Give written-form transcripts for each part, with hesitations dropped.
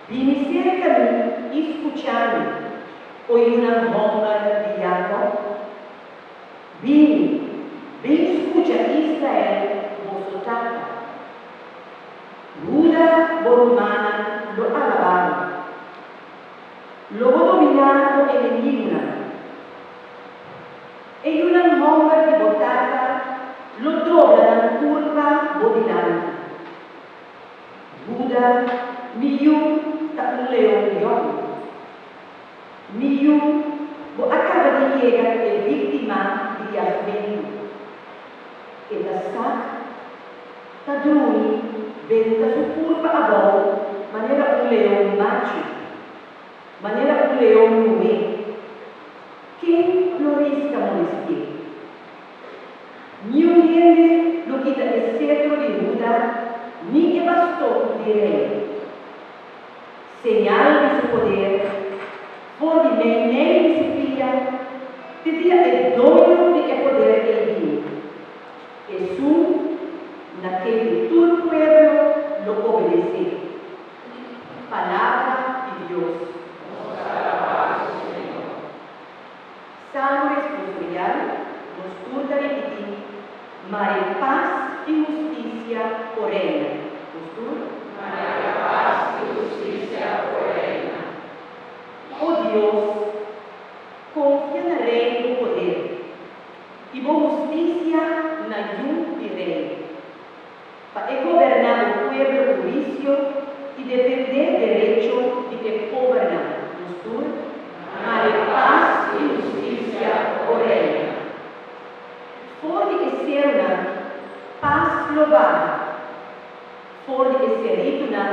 Vini cercami escuchando, hoy una honra de Jacob. Vini, ven escucha Israel, vosotros. Buda Borumana lo alabaron. Lo dominato en Yuna. E una honra di botata lo doblan curva bodinante. Buda miyu tak leon. Miyu bo acaba de llegar e víctima di Advento. E da sac tadruni venta su curva a bo, manera un leon macho, manera un leon nume. Che lo risca molestir. Ni un gente lo quita el cetro de Buda, ni que bastón de rey. Señal de su poder, por di mei disciplina, te dia el dono de que poder que vive. Jesús, naquele todo pueblo, lo obedece. Palabra de Dios. Salmo responsorial, nos turda repetir, mare paz y justicia por reina. Mare paz y justicia por reina. Oh Dios, confía en el rey do poder, y por justicia na yun de rey, para gobernar el pueblo con juicio y defender derecho de que gobernar. Mare paz y justicia por reina. For de ser una paz global, for de ser una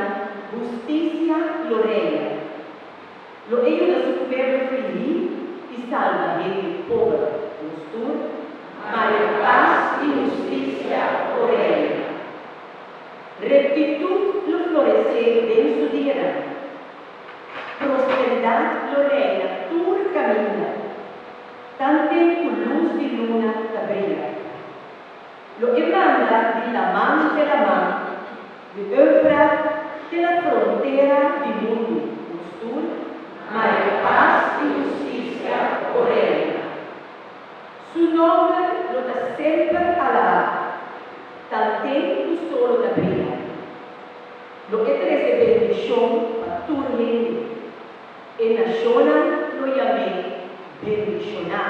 justicia lo reina. Lo ayuda a su pueblo feliz y salva a gente pobre. Mare paz y justicia por reina. Rectitud lo florecer en su día. Prosperidad lo reina, tu camina. Tante con luz de luna te brilla. Lo emanda de la mano, de Eufrat de la frontera del mundo. Mare paz y justicia por reina. Su nombre lo da sempre alabado. Tante tu solo te brilla. Lo que trece bendición a tu gente. En la zona lo llamé bendicionar.